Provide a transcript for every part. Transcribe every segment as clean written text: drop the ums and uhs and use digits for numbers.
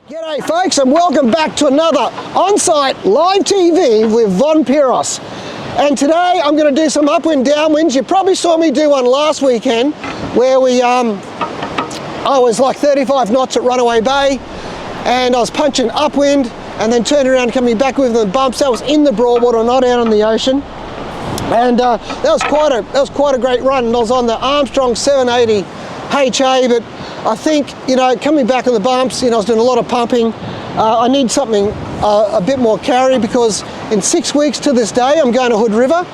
G'day folks, and welcome back to another on-site live TV with Von Piros. And today I'm going to do some upwind downwinds. You probably saw me do one last weekend where I was like 35 knots at Runaway Bay and I was punching upwind and then turning around and coming back with the bumps. That was in the Broadwater, not out on the ocean. And that was quite a great run. And I was on the Armstrong 780 HA, but I think, coming back on the bumps, I was doing a lot of pumping. I need something a bit more carry because in 6 weeks to this day, I'm going to Hood River.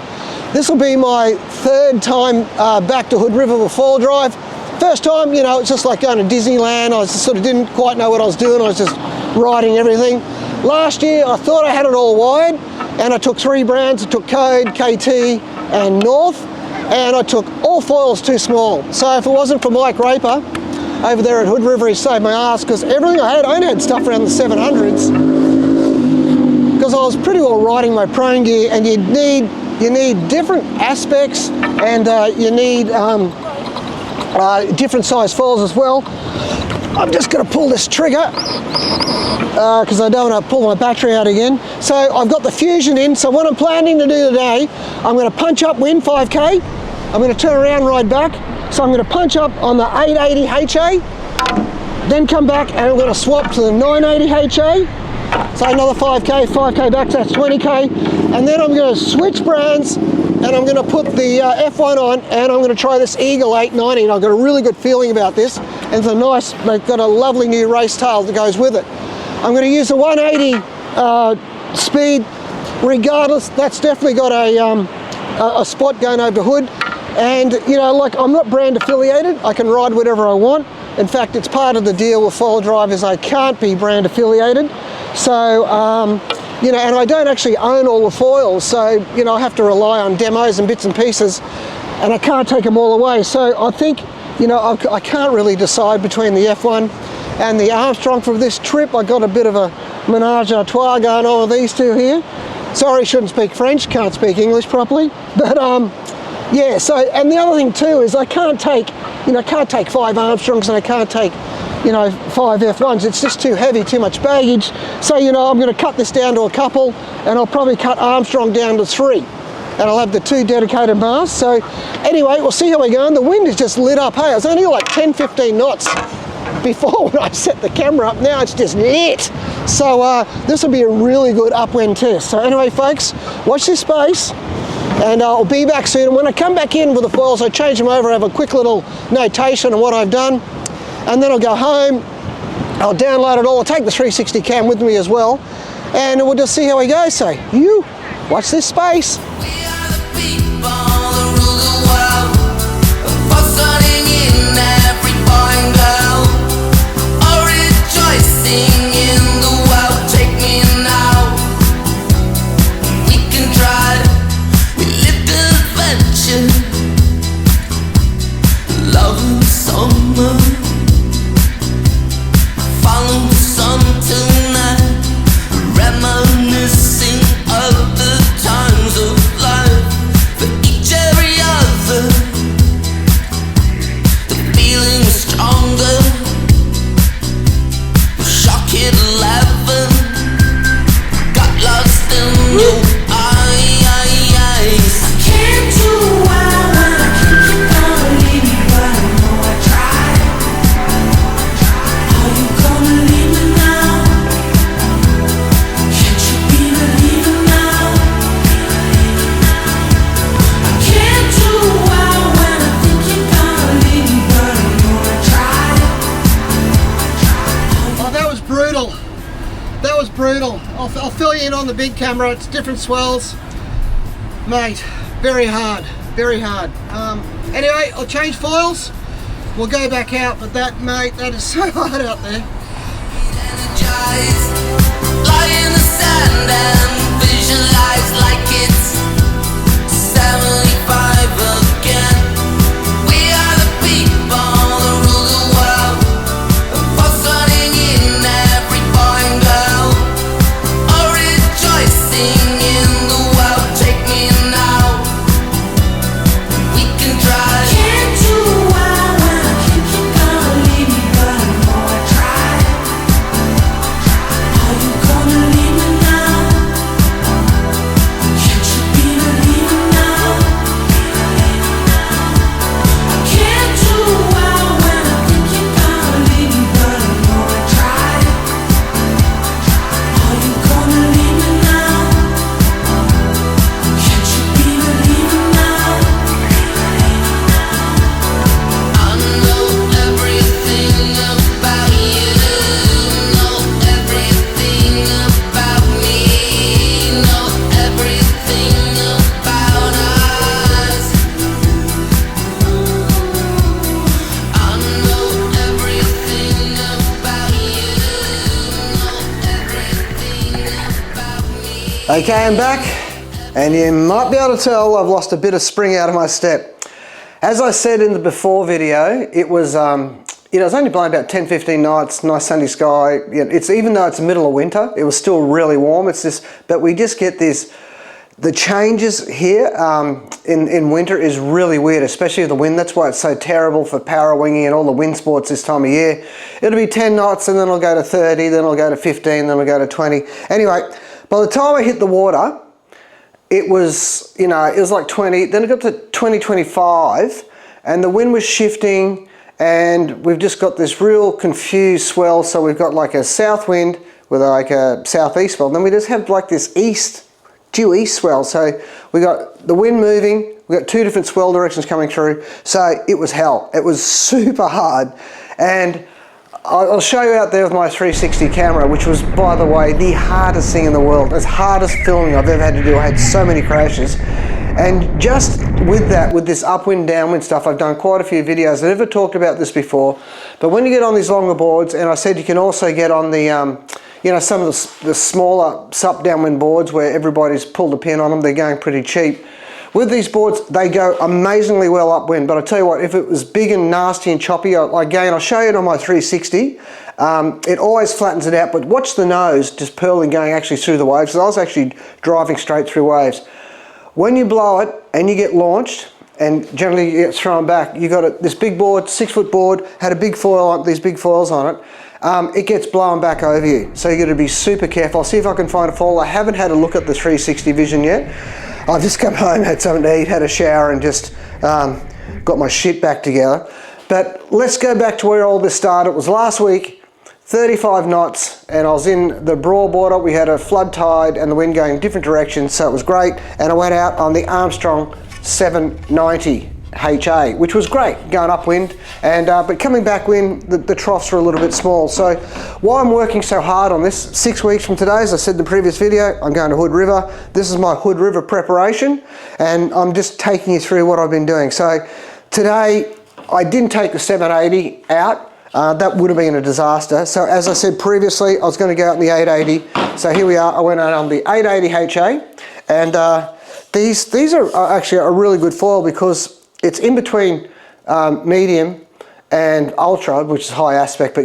This will be my third time back to Hood River with Foildrive. First time, it's just like going to Disneyland. I sort of didn't quite know what I was doing. I was just riding everything. Last year, I thought I had it all wired, and I took 3 brands. I took Code, KT, and North, and I took all foils too small. So if it wasn't for Mike Raper over there at Hood River, he saved my ass, because everything I only had stuff around the 700s, because I was pretty well riding my prone gear, and you need different aspects, and you need different size foils as well. I'm just going to pull this trigger because I don't want to pull my battery out again. So I've got the Fusion in. So what I'm planning to do today, I'm going to punch upwind 5k. I'm going to turn around, ride back. So I'm going to punch up on the 880 HA, then come back and I'm going to swap to the 980 HA. So another 5k back, so that's 20k. And then I'm going to switch brands and I'm going to put the F1 on and I'm going to try this Eagle 890. And I've got a really good feeling about this. And it's they've got a lovely new race tail that goes with it. I'm going to use a 180 speed regardless. That's definitely got a spot going over to Hood. And I'm not brand affiliated. I can ride whatever I want. In fact, it's part of the deal with Foildrive is I can't be brand affiliated. So, and I don't actually own all the foils. So, I have to rely on demos and bits and pieces, and I can't take them all away. So I think, I can't really decide between the F1 and the Armstrong for this trip. I got a bit of a menage a trois going on with these two here. Sorry, shouldn't speak French, can't speak English properly. But yeah, so, and the other thing too is I can't take 5 Armstrongs and I can't take, 5 F1s. It's just too heavy, too much baggage. So, I'm going to cut this down to a couple, and I'll probably cut Armstrong down to 3. And I'll have the 2 dedicated masts. So anyway, we'll see how we're going. The wind is just lit up. Hey, it was only like 10, 15 knots before when I set the camera up. Now it's just lit. So this will be a really good upwind test. So anyway, folks, watch this space. And I'll be back soon. And when I come back in with the foils, I change them over, I have a quick little notation on what I've done. And then I'll go home, I'll download it all, I'll take the 360 cam with me as well. And we'll just see how we go. So you watch this space. That was brutal. I'll fill you in on the big camera. It's different swells. Mate, very hard, very hard. Anyway, I'll change foils. We'll go back out, but that is so hard out there. Lie in the sand and visualize like it's 75 again. We are the people that rule the world, pulsating in every boy and girl, all rejoicing in the world. Take me now, we can try. Can't do well when I think you're gonna leave me, but I'm gonna try. Okay, I'm back, and you might be able to tell I've lost a bit of spring out of my step. As I said in the before video, it was it's only blowing about 10-15 nights, nice sunny sky. It's, even though it's the middle of winter, it was still really warm. It's just, but we just get this, the changes here in winter is really weird, especially with the wind. That's why it's so terrible for para winging and all the wind sports this time of year. It'll be 10 knots and then it'll go to 30, then it'll go to 15, then it'll go to 20. Anyway, by the time I hit the water, it was, it was like 20, then it got to 20, 25, and the wind was shifting, and we've just got this real confused swell. So we've got like a south wind with like a southeast swell, and then we just have like this due east swell. So we got the wind moving, we got two different swell directions coming through. So it was hell. It was super hard. And I'll show you out there with my 360 camera, which was, by the way, the hardest thing in the world. As hardest filming I've ever had to do. I had so many crashes. And just with that, with this upwind, downwind stuff, I've done quite a few videos. I've never talked about this before, but when you get on these longer boards, and I said you can also get on the, some of the smaller sup downwind boards where everybody's pulled a pin on them, they're going pretty cheap. With these boards, they go amazingly well upwind, but I tell you what, if it was big and nasty and choppy, again, I'll show you it on my 360, it always flattens it out, but watch the nose just purling going actually through the waves, because I was actually driving straight through waves. When you blow it and you get launched, and generally you get thrown back, you got this big board, 6-foot board, had a big foil on, these big foils on it, it gets blown back over you. So you got to be super careful. I'll see if I can find a foil. I haven't had a look at the 360 vision yet. I've just come home, had something to eat, had a shower, and just got my shit back together. But let's go back to where all this started. It was last week. 35 knots, and I was in the Broadwater. We had a flood tide and the wind going different directions, so it was great. And I went out on the Armstrong 790 HA, which was great, going upwind. And but coming back wind, the troughs were a little bit small. So why I'm working so hard on this, 6 weeks from today, as I said in the previous video, I'm going to Hood River. This is my Hood River preparation, and I'm just taking you through what I've been doing. So today, I didn't take the 780 out. That would have been a disaster. So as I said previously, I was going to go out in the 880. So here we are. I went out on the 880 HA, and these are actually a really good foil because it's in between medium and ultra, which is high aspect. But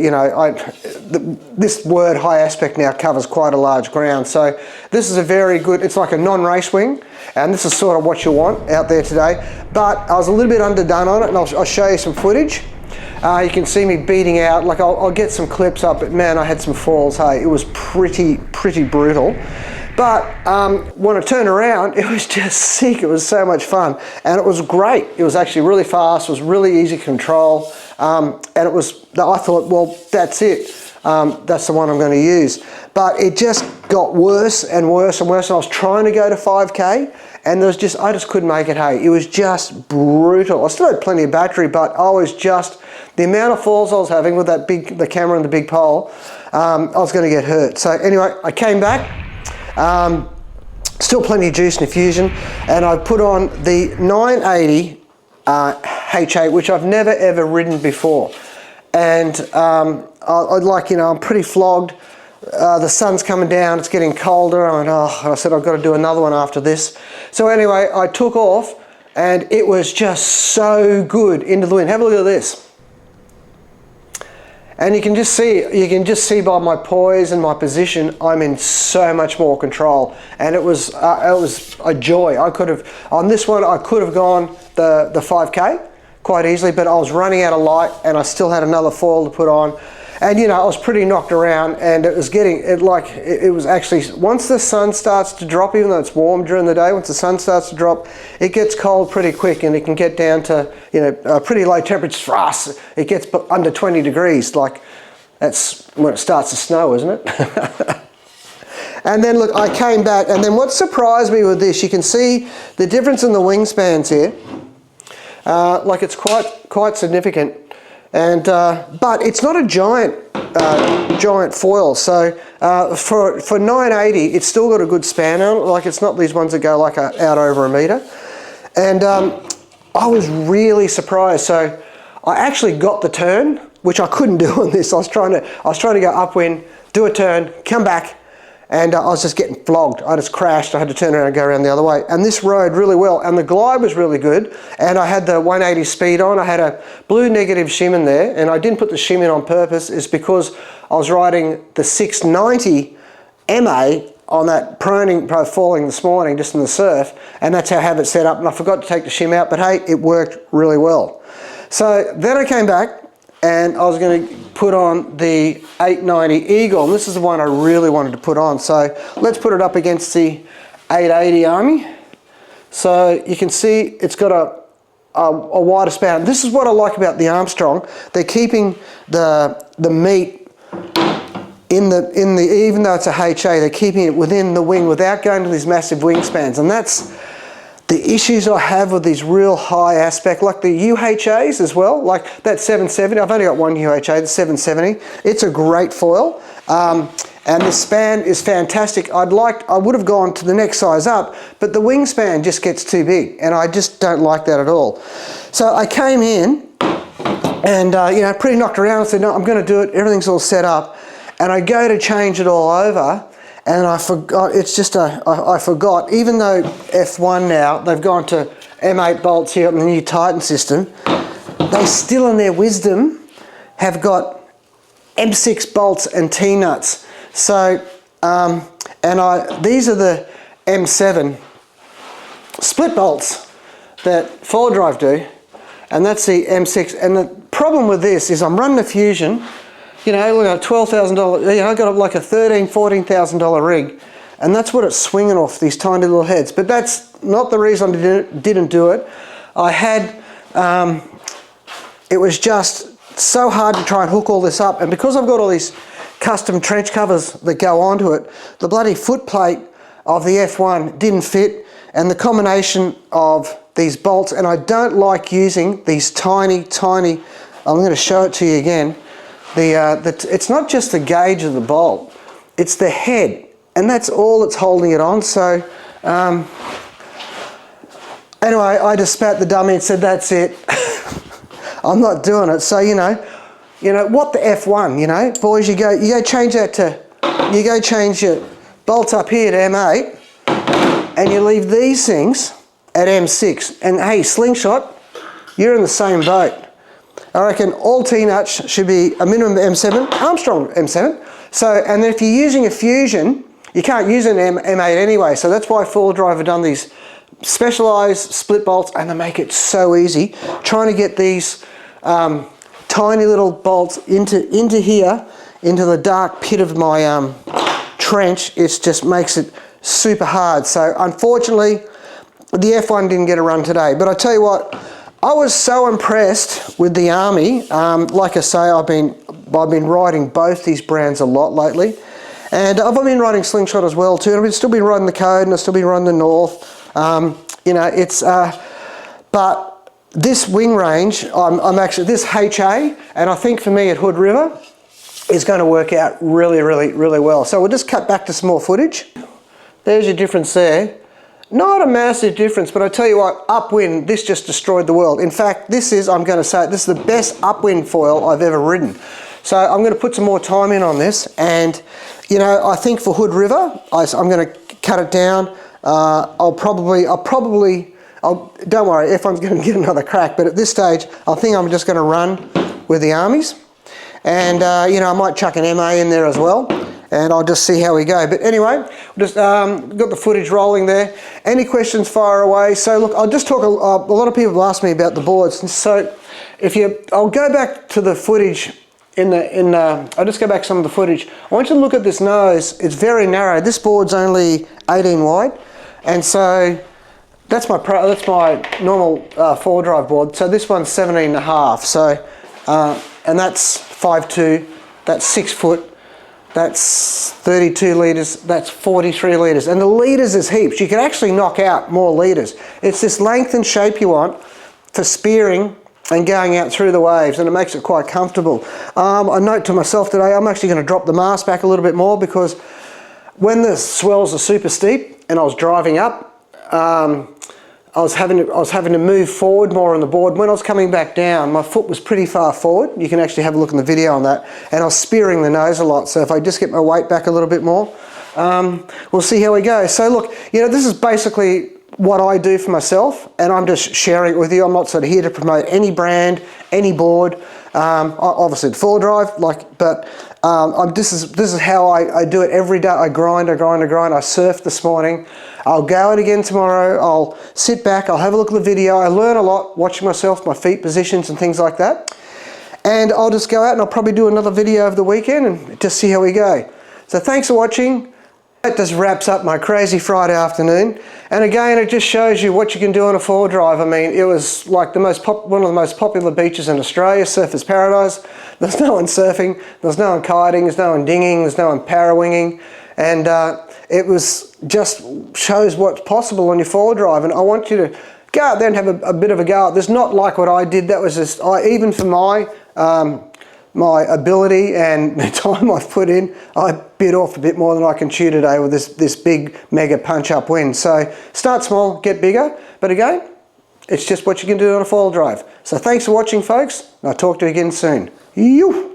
this word high aspect now covers quite a large ground. So this is a very good. It's like a non-race wing, and this is sort of what you want out there today. But I was a little bit underdone on it, and I'll show you some footage. You can see me beating out, like I'll get some clips up, but man, I had some falls, hey, it was pretty brutal. But when I turned around, it was just sick, it was so much fun, and it was great. It was actually really fast, it was really easy to control, and it was, I thought, well, that's it. That's the one I'm going to use. But it just got worse and worse and worse, and I was trying to go to 5K, and I just couldn't make it, hey. It was just brutal. I still had plenty of battery, but I was just, the amount of falls I was having with the camera and the big pole, I was going to get hurt. So anyway, I came back, still plenty of juice and effusion, and I put on the 980 HA, which I've never ever ridden before. And I'm pretty flogged. The sun's coming down, it's getting colder. And I said, I've got to do another one after this. So anyway, I took off, and it was just so good into the wind. Have a look at this. And you can just see by my poise and my position, I'm in so much more control. And it was a joy. On this one, I could have gone the 5K quite easily, but I was running out of light, and I still had another foil to put on. And I was pretty knocked around, and it was actually, once the sun starts to drop, even though it's warm during the day, once the sun starts to drop, it gets cold pretty quick, and it can get down to, pretty low temperatures for us. It gets under 20 degrees, like that's when it starts to snow, isn't it? And then look, I came back, and then what surprised me with this, you can see the difference in the wingspans here. Like it's quite significant. And but it's not a giant foil, so for 980 it's still got a good span on it. Like it's not these ones that go like out over a meter. And I was really surprised. So I actually got the turn, which I couldn't do on this. I was trying to go upwind, do a turn, come back, and I was just getting flogged. I just crashed. I had to turn around and go around the other way. And this rode really well, and the glide was really good, and I had the 180 speed on. I had a blue negative shim in there, and I didn't put the shim in on purpose. It's because I was riding the 690 MA on that falling this morning just in the surf, and that's how I have it set up, and I forgot to take the shim out, but hey, it worked really well. So then I came back and I was going to put on the 890 Eagle, and this is the one I really wanted to put on. So let's put it up against the 880 Army. So you can see it's got a wider span. This is what I like about the Armstrong. They're keeping the meat in the even though it's a HA, they're keeping it within the wing without going to these massive wingspans, and that's the issues I have with these real high aspect, like the UHAs as well, like that 770. I've only got one UHA, the 770. It's a great foil, and the span is fantastic. I would have gone to the next size up, but the wingspan just gets too big, and I just don't like that at all. So I came in and pretty knocked around and said, no, I'm going to do it. Everything's all set up. And I go to change it all over, and I forgot, I forgot, even though F1 now, they've gone to M8 bolts here on the new Titan system, they still in their wisdom have got M6 bolts and T-nuts. So, these are the M7 split bolts that Foildrive do, and that's the M6. And the problem with this is I'm running a Fusion. You know, look at $12,000, I got like a $13,000, $14,000 rig, and that's what it's swinging off, these tiny little heads. But that's not the reason I didn't do it. I had, it was just so hard to try and hook all this up, and because I've got all these custom trench covers that go onto it, the bloody foot plate of the F1 didn't fit, and the combination of these bolts, and I don't like using these tiny, I'm going to show it to you again. It's not just the gauge of the bolt, it's the head, and that's all that's holding it on. So anyway, I just spat the dummy and said, that's it. I'm not doing it. So you know what the F1, boys, you go change that to, you go change your bolts up here to M8, and you leave these things at M6, and hey, Slingshot, you're in the same boat. I reckon all T-nuts should be a minimum M7, Armstrong M7. So, and then if you're using a Fusion, you can't use an M8 anyway. So that's why Foildrive have done these specialised split bolts, and they make it so easy. Trying to get these tiny little bolts into here, into the dark pit of my trench, it just makes it super hard. So unfortunately, the F1 didn't get a run today. But I tell you what, I was so impressed with the Army. Like I say, I've been riding both these brands a lot lately, and I've been riding Slingshot as well too. And I've still been riding the Code, and I've still been riding the North. But this wing range, I'm actually this HA, and I think for me at Hood River is going to work out really, really, really well. So we'll just cut back to some more footage. There's your difference there. Not a massive difference, but I tell you what, Upwind, this just destroyed the world. In fact, this is, I'm going to say, this is the best Upwind foil I've ever ridden. So I'm going to put some more time in on this, and I think for Hood River, I'm going to cut it down. Don't worry if I'm going to get another crack, but at this stage, I think I'm just going to run with the Armies, and I might chuck an MA in there as well. And I'll just see how we go. But anyway, just got the footage rolling there. Any questions, fire away. So look, I'll just talk, a lot of people have asked me about the boards. And so I'll go back to the footage I'll just go back to some of the footage. I want you to look at this nose. It's very narrow. This board's only 18 wide. And so that's my normal Foildrive board. So this one's 17.5. So, and that's 5.2, that's 6 foot. That's 32 litres, that's 43 litres. And the litres is heaps. You can actually knock out more litres. It's this length and shape you want for spearing and going out through the waves, and it makes it quite comfortable. I note to myself today, I'm actually going to drop the mast back a little bit more, because when the swells are super steep and I was driving up, I was having to move forward more on the board. When I was coming back down, my foot was pretty far forward. You can actually have a look in the video on that. And I was spearing the nose a lot. So if I just get my weight back a little bit more, we'll see how we go. So look, you know, this is basically what I do for myself, and I'm just sharing it with you. I'm not sort of here to promote any brand, any board. Obviously, Foildrive, this is how I do it every day. I grind. I surfed this morning. I'll go out again tomorrow. I'll sit back. I'll have a look at the video. I learn a lot watching myself, my feet positions and things like that. And I'll just go out and I'll probably do another video over the weekend and just see how we go. So thanks for watching. That just wraps up my crazy Friday afternoon. And again, it just shows you what you can do on a Foildrive. I mean, it was like one of the most popular beaches in Australia, Surfers Paradise. There's no one surfing, there's no one kiting, there's no one dinging, there's no one para-winging. And it was just shows what's possible on your Foildrive. And I want you to go out there and have a bit of a go. There's not like what I did. That was just, even for my ability and the time I've put in, I bit off a bit more than I can chew today with this big mega punch upwind. So start small, get bigger, but again, it's just what you can do on a Foildrive. So thanks for watching, folks, and I'll talk to you again soon. You.